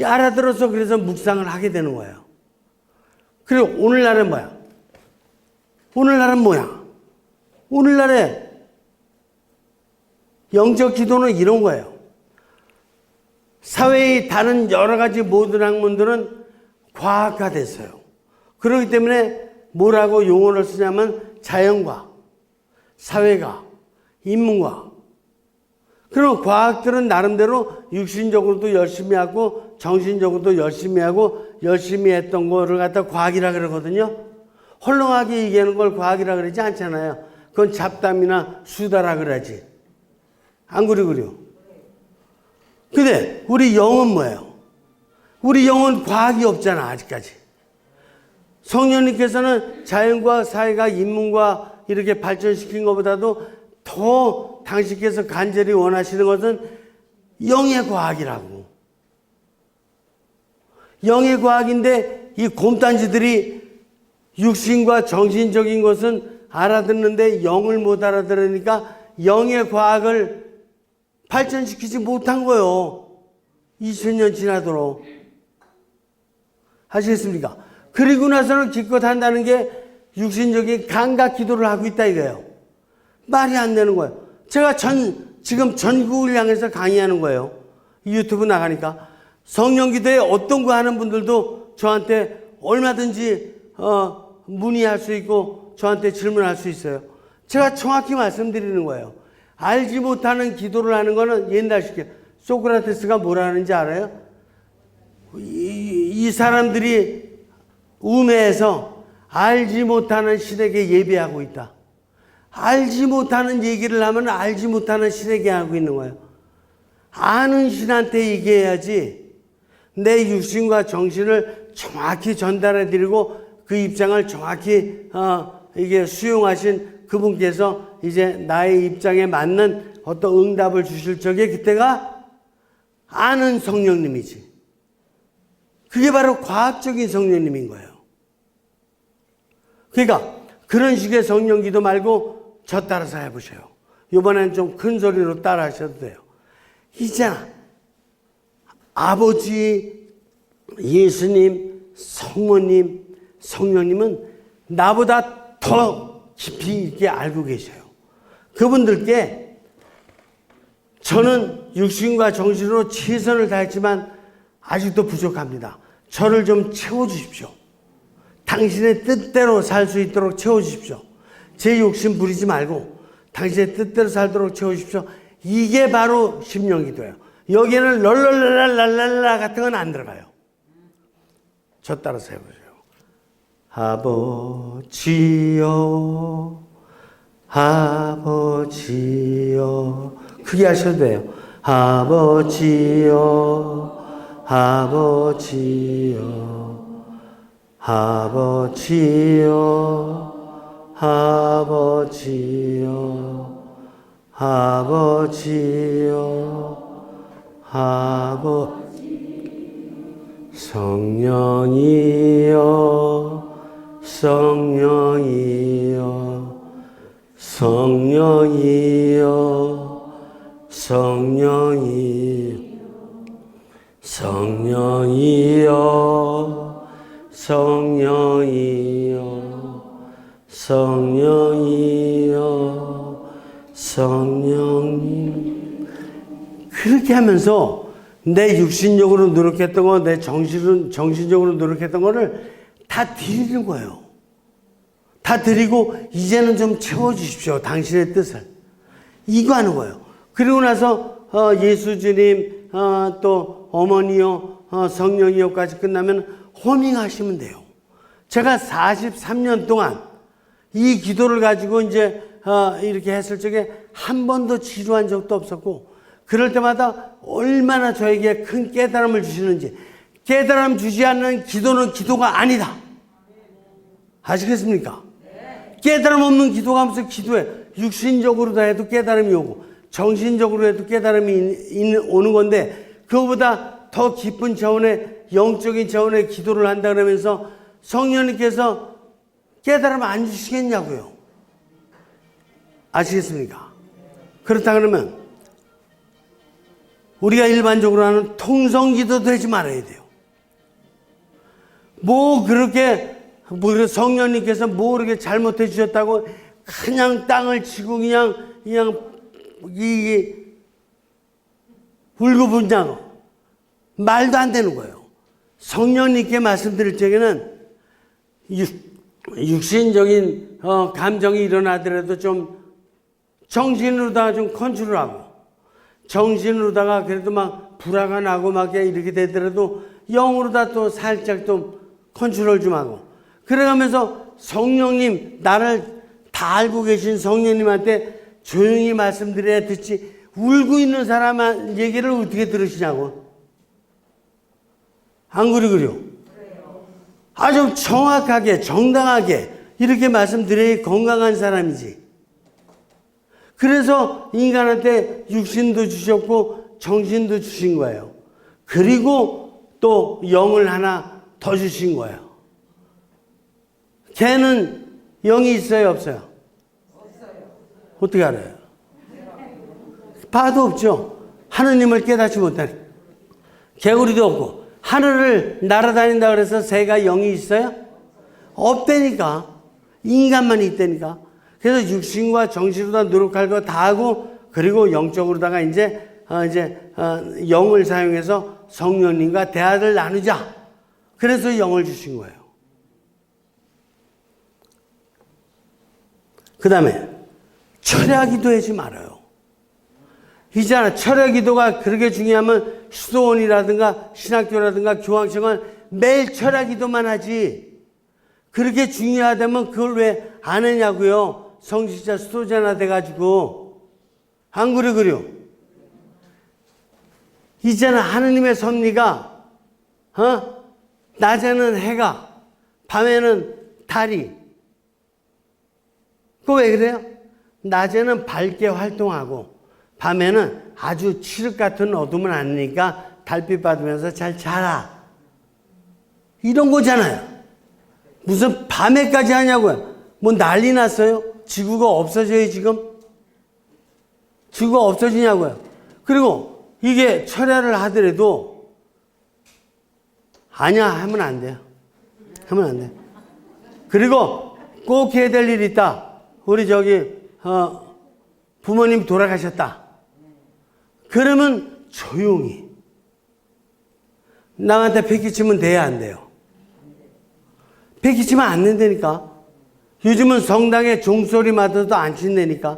Speaker 1: 알아들어서 그래서 묵상을 하게 되는 거예요. 그리고 오늘날은 오늘날의 영적 기도는 이런 거예요. 사회의 다른 여러 가지 모든 학문들은 과학화됐어요. 그렇기 때문에 뭐라고 용어를 쓰냐면 자연과학, 사회과학, 인문과학. 그럼 과학들은 나름대로 육신적으로도 열심히 하고 정신적으로도 열심히 하고 열심히 했던 거를 갖다 과학이라 그러거든요. 헐렁하게 얘기하는 걸 과학이라 그러지 않잖아요. 그건 잡담이나 수다라 그러지. 안 그러고요. 근데 우리 영은 뭐예요? 우리 영은 과학이 없잖아, 아직까지. 성령님께서는 자연과 사회가 인문과 이렇게 발전시킨 것보다도 더 당신께서 간절히 원하시는 것은 영의 과학이라고. 영의 과학인데 이 곰단지들이 육신과 정신적인 것은 알아듣는데 영을 못 알아들으니까 영의 과학을 발전시키지 못한 거예요. 2000년 지나도록. 아시겠습니까? 그리고 나서는 기껏 한다는 게 육신적인 감각 기도를 하고 있다 이거예요. 말이 안 되는 거예요. 제가 지금 전국을 향해서 강의하는 거예요. 유튜브 나가니까. 성령 기도에 어떤 거 하는 분들도 저한테 얼마든지 문의할 수 있고 저한테 질문할 수 있어요. 제가 정확히 말씀드리는 거예요. 알지 못하는 기도를 하는 거는 옛날식이에요. 소크라테스가 뭐라 하는지 알아요? 이 사람들이 우매해서 알지 못하는 신에게 예배하고 있다. 알지 못하는 얘기를 하면 알지 못하는 신에게 하고 있는 거예요. 아는 신한테 얘기해야지 내 육신과 정신을 정확히 전달해 드리고 그 입장을 정확히 이게 수용하신 그분께서 이제 나의 입장에 맞는 어떤 응답을 주실 적에 그때가 아는 성령님이지. 그게 바로 과학적인 성령님인 거예요. 그러니까 그런 식의 성령 기도 말고 저 따라서 해보세요. 이번엔 좀 큰 소리로 따라 하셔도 돼요. 있잖아. 아버지, 예수님, 성모님, 성령님은 나보다 더 깊이 있게 알고 계셔요. 그분들께 저는 육신과 정신으로 최선을 다했지만 아직도 부족합니다. 저를 좀 채워주십시오. 당신의 뜻대로 살 수 있도록 채워주십시오. 제 욕심 부리지 말고 당신의 뜻대로 살도록 채워주십시오. 이게 바로 심령기도예요. 여기에는 럴럴랄랄랄라 같은 건 안 들어가요. 저 따라서 해보세요. 아버지여, 아버지여. 크게 하셔도 돼요. 아버지여, 아버지여, 아버지여, 아버지여, 아버지여, 성령이여, 성령이여, 성령이여, 성령이여, 성령이여, 성령이여, 성령이여, 성령님. 그렇게 하면서 내 육신적으로 노력했던 거, 내 정신적으로 노력했던 거를 다 드리는 거예요. 다 드리고 이제는 좀 채워주십시오. 당신의 뜻을. 이거 하는 거예요. 그리고 나서 예수 주님, 또 어머니요, 성령이요까지 끝나면 호밍하시면 돼요. 제가 43년 동안 이 기도를 가지고 이제 이렇게 했을 적에 한 번도 지루한 적도 없었고, 그럴 때마다 얼마나 저에게 큰 깨달음을 주시는지. 깨달음 주지 않는 기도는 기도가 아니다. 아시겠습니까? 깨달음 없는 기도가 무슨 기도해. 육신적으로 다 해도 깨달음이 오고 정신적으로 해도 깨달음이 오는 건데, 그거보다 더 깊은 차원의 영적인 차원의 기도를 한다 그러면서 성령님께서 깨달음 안 주시겠냐고요. 아시겠습니까? 그렇다 그러면 우리가 일반적으로 하는 통성기도도 하지 말아야 돼요. 성령님께서 뭐 그렇게 잘못해 주셨다고 그냥 땅을 치고 그냥 울고불장 말도 안 되는 거예요. 성령님께 말씀드릴 적에는 육신적인 감정이 일어나더라도 좀 정신으로 다 좀 컨트롤하고, 정신으로다가 그래도 막 불화가 나고 막 이렇게 되더라도 영으로다 또 살짝 좀 컨트롤 좀 하고 그래가면서 성령님 나를 다 알고 계신 성령님한테 조용히 말씀드려야 듣지 울고 있는 사람 얘기를 어떻게 들으시냐고. 안 그러요? 아주 정확하게 정당하게 이렇게 말씀드려야 건강한 사람이지. 그래서 인간한테 육신도 주셨고 정신도 주신 거예요. 그리고 또 영을 하나 더 주신 거예요. 걔는 영이 있어요, 없어요? 없어요. 어떻게 알아요? 봐도 없죠. 하느님을 깨닫지 못하니. 개구리도 없고 하늘을 날아다닌다 그래서 새가 영이 있어요? 없다니까. 인간만 있다니까. 그래서 육신과 정신으로 노력할 거 다 하고 그리고 영적으로다가 이제 영을 사용해서 성령님과 대화를 나누자. 그래서 영을 주신 거예요. 그 다음에 철야 기도하지 말아요. 있잖아. 철야 기도가 그렇게 중요하면 수도원이라든가 신학교라든가 교황청은 매일 철야 기도만 하지. 그렇게 중요하다면 그걸 왜 안 하냐고요. 성직자 수도자나 돼가지고. 안 그래요? 있잖아. 하느님의 섭리가 낮에는 해가 밤에는 달이. 그거 왜 그래요? 낮에는 밝게 활동하고 밤에는 아주 칠흑 같은 어둠은 아니니까 달빛 받으면서 잘 자라. 이런 거잖아요. 무슨 밤에까지 하냐고요. 뭐 난리 났어요? 지구가 없어져요 지금? 지구가 없어지냐고요. 그리고 이게 철야를 하더라도 아니야 하면 안 돼요. 하면 안 돼. 그리고 꼭 해야 될 일이 있다. 우리 부모님 돌아가셨다. 그러면 조용히 남한테 패기치면 돼야 안 돼요? 패기치면 안 된다니까. 요즘은 성당에 종소리마저도 안 친다니까.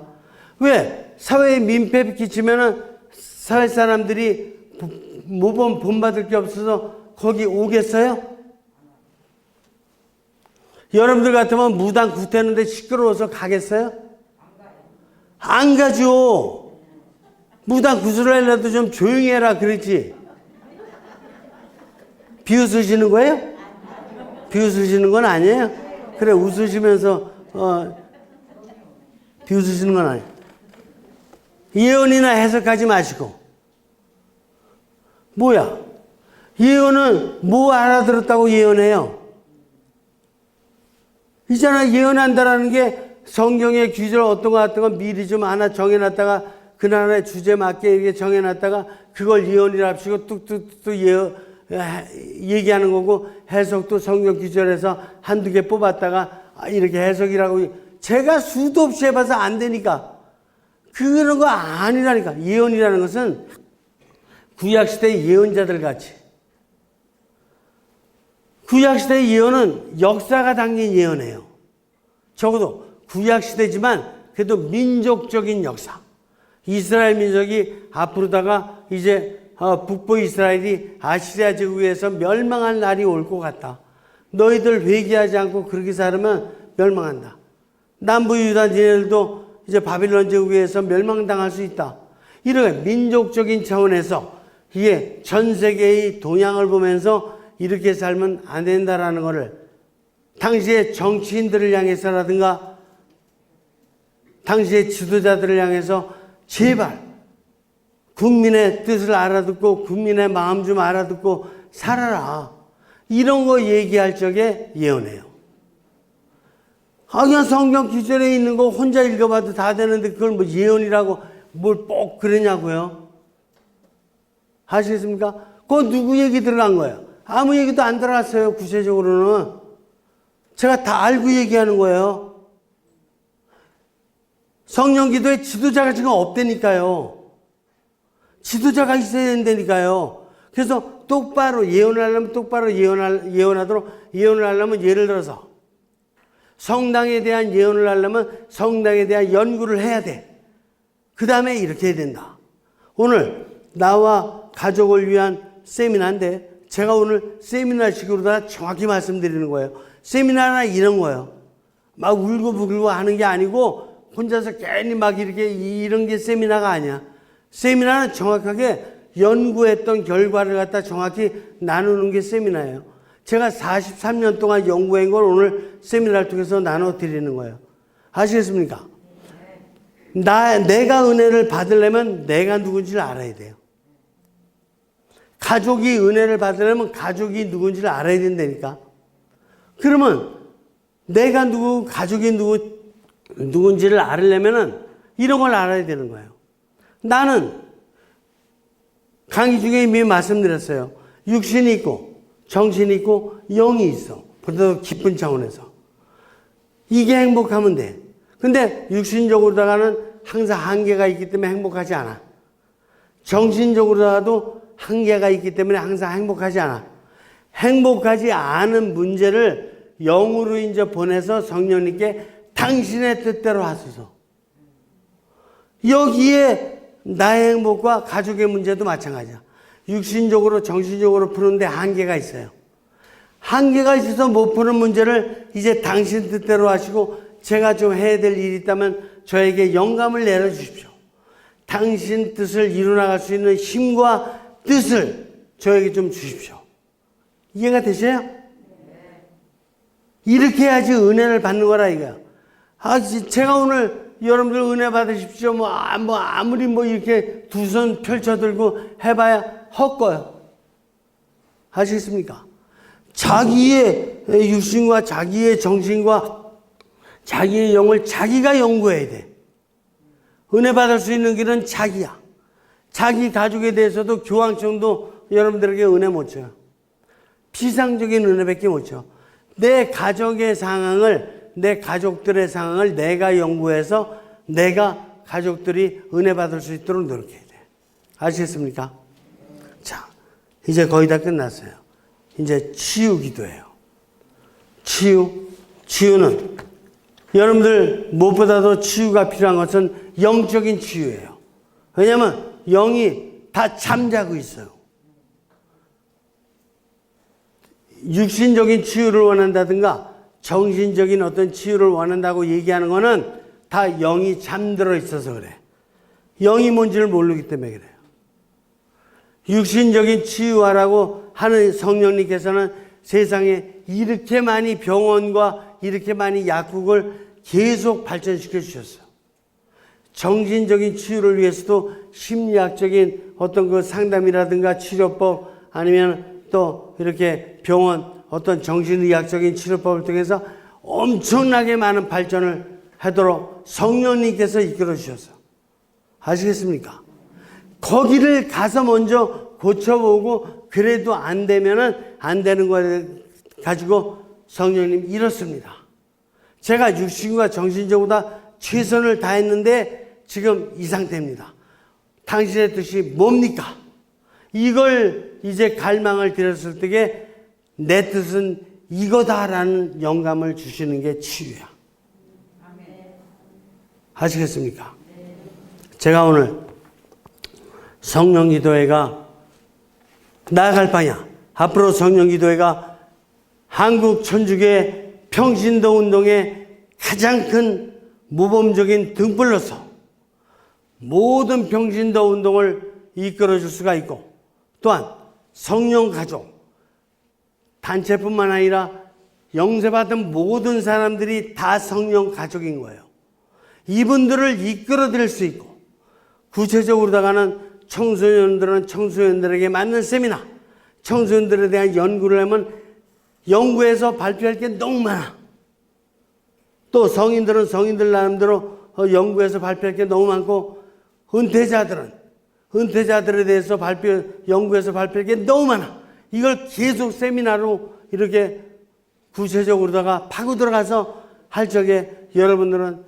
Speaker 1: 왜? 사회에 민폐 끼치면은 사회 사람들이 모범 본받을 게 없어서 거기 오겠어요? 여러분들 같으면 무당 구태는데 시끄러워서 가겠어요? 안 가죠. 무당 구슬을 하려도 좀 조용히 해라 그랬지. 비웃으시는 거예요? 비웃으시는 건 아니에요? 그래 웃으시면서 비웃으시는 건 아니에요. 예언이나 해석하지 마시고. 뭐야? 예언은 뭐 알아들었다고 예언해요? 있잖아. 예언한다라는 게 성경의 규절 어떤 거 같은 거 미리 좀 하나 정해놨다가 그 나라의 주제 맞게 이렇게 정해놨다가 그걸 예언이라 합시고 뚝뚝뚝 얘기하는 거고 해석도 성경 규절에서 한두 개 뽑았다가 이렇게 해석이라고 제가 수도 없이 해봐서 안 되니까 그런 거 아니라니까. 예언이라는 것은 구약시대의 예언자들 같이 구약시대의 예언은 역사가 담긴 예언이에요. 적어도 구약시대지만 그래도 민족적인 역사. 이스라엘 민족이 앞으로다가 이제 북부 이스라엘이 아시리아 제국에서 멸망할 날이 올 것 같다. 너희들 회개하지 않고 그렇게 살으면 멸망한다. 남부 유다 니네들도 이제 바빌론 제국에서 멸망당할 수 있다. 이런 민족적인 차원에서 이게 전 세계의 동향을 보면서 이렇게 살면 안 된다라는 것을 당시의 정치인들을 향해서라든가 당시의 지도자들을 향해서 제발 국민의 뜻을 알아듣고 국민의 마음 좀 알아듣고 살아라. 이런 거 얘기할 적에 예언해요. 그냥 성경 기절에 있는 거 혼자 읽어봐도 다 되는데 그걸 뭐 예언이라고 뭘 꼭 그러냐고요. 아시겠습니까? 그거 누구 얘기 들어간 거예요? 아무 얘기도 안 들어갔어요. 구체적으로는. 제가 다 알고 얘기하는 거예요. 성령 기도에 지도자가 지금 없다니까요. 지도자가 있어야 된다니까요. 그래서 똑바로 예언을 하려면 똑바로 예언을 하려면 예를 들어서 성당에 대한 예언을 하려면 성당에 대한 연구를 해야 돼. 그 다음에 이렇게 해야 된다. 오늘 나와 가족을 위한 세미나인데 제가 오늘 세미나식으로 다 정확히 말씀드리는 거예요. 세미나나 이런 거예요. 막 울고불고 하는 게 아니고 혼자서 괜히 막 이렇게 이런 게 세미나가 아니야. 세미나는 정확하게 연구했던 결과를 갖다 정확히 나누는 게 세미나예요. 제가 43년 동안 연구한 걸 오늘 세미나를 통해서 나눠드리는 거예요. 아시겠습니까? 내가 은혜를 받으려면 내가 누군지를 알아야 돼요. 가족이 은혜를 받으려면 가족이 누군지를 알아야 된다니까. 그러면 내가 누구, 가족이 누군지를 알으려면은 이런 걸 알아야 되는 거예요. 나는 강의 중에 이미 말씀드렸어요. 육신이 있고 정신이 있고 영이 있어. 보다 더 깊은 차원에서. 이게 행복하면 돼. 근데 육신적으로다가는 항상 한계가 있기 때문에 행복하지 않아. 정신적으로다가도 한계가 있기 때문에 항상 행복하지 않아. 행복하지 않은 문제를 영으로 이제 보내서 성령님께 당신의 뜻대로 하소서. 여기에 나의 행복과 가족의 문제도 마찬가지야. 육신적으로 정신적으로 푸는데 한계가 있어요. 한계가 있어서 못 푸는 문제를 이제 당신 뜻대로 하시고 제가 좀 해야 될 일이 있다면 저에게 영감을 내려주십시오. 당신 뜻을 이루어나갈 수 있는 힘과 뜻을 저에게 좀 주십시오. 이해가 되세요? 이렇게 해야지 은혜를 받는 거라 이거야. 제가 오늘 여러분들 은혜 받으십시오. 아무리 이렇게 두 손 펼쳐들고 해봐야 헛거요. 아시겠습니까? 자기의 육신과 자기의 정신과 자기의 영을 자기가 연구해야 돼. 은혜 받을 수 있는 길은 자기야. 자기 가족에 대해서도 교황청도 여러분들에게 은혜 못 줘요. 피상적인 은혜밖에 못 줘. 내 가족의 상황을, 내 가족들의 상황을 내가 연구해서 내가 가족들이 은혜 받을 수 있도록 노력해야 돼. 아시겠습니까? 자, 이제 거의 다 끝났어요. 이제 치유 기도예요. 치유는 여러분들 무엇보다도 치유가 필요한 것은 영적인 치유예요. 왜냐하면 영이 다 잠자고 있어요. 육신적인 치유를 원한다든가 정신적인 어떤 치유를 원한다고 얘기하는 거는 다 영이 잠들어 있어서 그래. 영이 뭔지를 모르기 때문에 그래요. 육신적인 치유하라고 하는 성령님께서는 세상에 이렇게 많이 병원과 이렇게 많이 약국을 계속 발전시켜 주셨어요. 정신적인 치유를 위해서도 심리학적인 어떤 그 상담이라든가 치료법 아니면 또 이렇게 병원 어떤 정신의학적인 치료법을 통해서 엄청나게 많은 발전을 하도록 성령님께서 이끌어 주셨어요. 아시겠습니까? 거기를 가서 먼저 고쳐보고 그래도 안 되면은 안 되는 거를 가지고 성령님 이렇습니다. 제가 육신과 정신적으로 다 최선을 다했는데 지금 이 상태입니다. 당신의 뜻이 뭡니까? 이걸 이제 갈망을 드렸을 때에 내 뜻은 이거다라는 영감을 주시는 게 치유야. 아시겠습니까? 제가 오늘 성령기도회가 나아갈 방향, 앞으로 성령기도회가 한국 천주교 평신도 운동의 가장 큰 모범적인 등불로서 모든 평신도 운동을 이끌어줄 수가 있고 또한 성령 가족, 단체뿐만 아니라 영세받은 모든 사람들이 다 성령 가족인 거예요. 이분들을 이끌어드릴 수 있고 구체적으로다가는 청소년들은 청소년들에게 맞는 세미나, 청소년들에 대한 연구를 하면 연구해서 발표할 게 너무 많아. 또 성인들은 성인들 나름대로 연구해서 발표할 게 너무 많고 은퇴자들은 은퇴자들에 대해서 연구해서 발표할 게 너무 많아. 이걸 계속 세미나로 이렇게 구체적으로다가 파고 들어가서 할 적에 여러분들은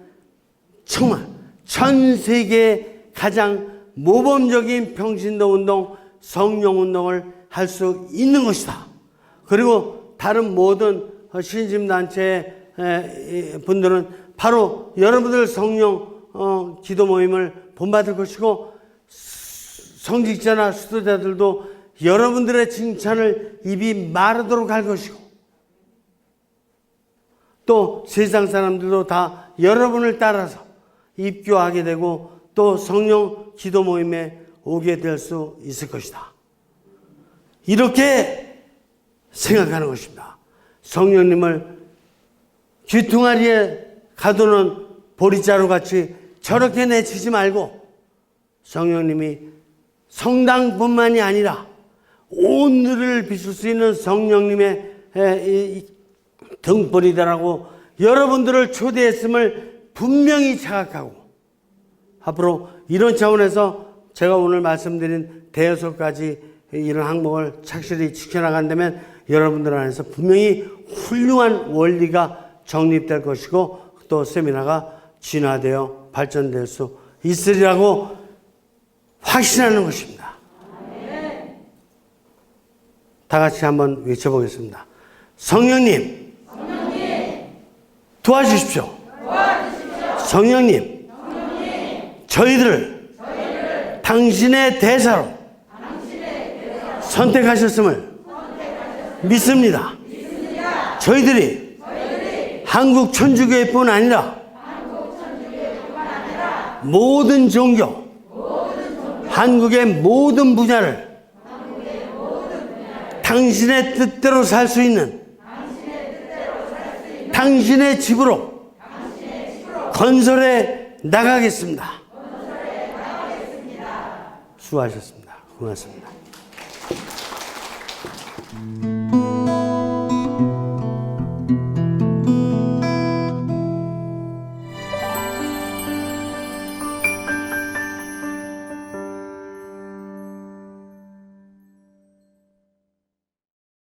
Speaker 1: 정말 전 세계 가장 모범적인 평신도 운동, 성령 운동을 할 수 있는 것이다. 그리고 다른 모든 신심단체 분들은 바로 여러분들 성령 기도 모임을 본받을 것이고 성직자나 수도자들도 여러분들의 칭찬을 입이 마르도록 할 것이고, 또 세상 사람들도 다 여러분을 따라서 입교하게 되고 또 성령 기도 모임에 오게 될 수 있을 것이다. 이렇게 생각하는 것입니다. 성령님을 귀퉁아리에 가두는 보리자루 같이 저렇게 내치지 말고, 성령님이 성당뿐만이 아니라 온 누리를 비출 수 있는 성령님의 등불이다라고 여러분들을 초대했음을 분명히 자각하고, 앞으로 이런 차원에서 제가 오늘 말씀드린 대여섯 가지 이런 항목을 착실히 지켜나간다면 여러분들 안에서 분명히 훌륭한 원리가 정립될 것이고, 또 세미나가 진화되어 발전될 수 있으리라고 확신하는 것입니다. 다 같이 한번 외쳐보겠습니다. 성령님, 도와주십시오. 성령님, 저희들을 당신의 대사로 선택하셨음을 믿습니다. 저희들이 한국 천주교회뿐 아니라 모든 종교, 한국의 모든 분야를 당신의 뜻대로 살 수 있는 당신의 집으로 건설해 나가겠습니다. 수고하셨습니다. 고맙습니다.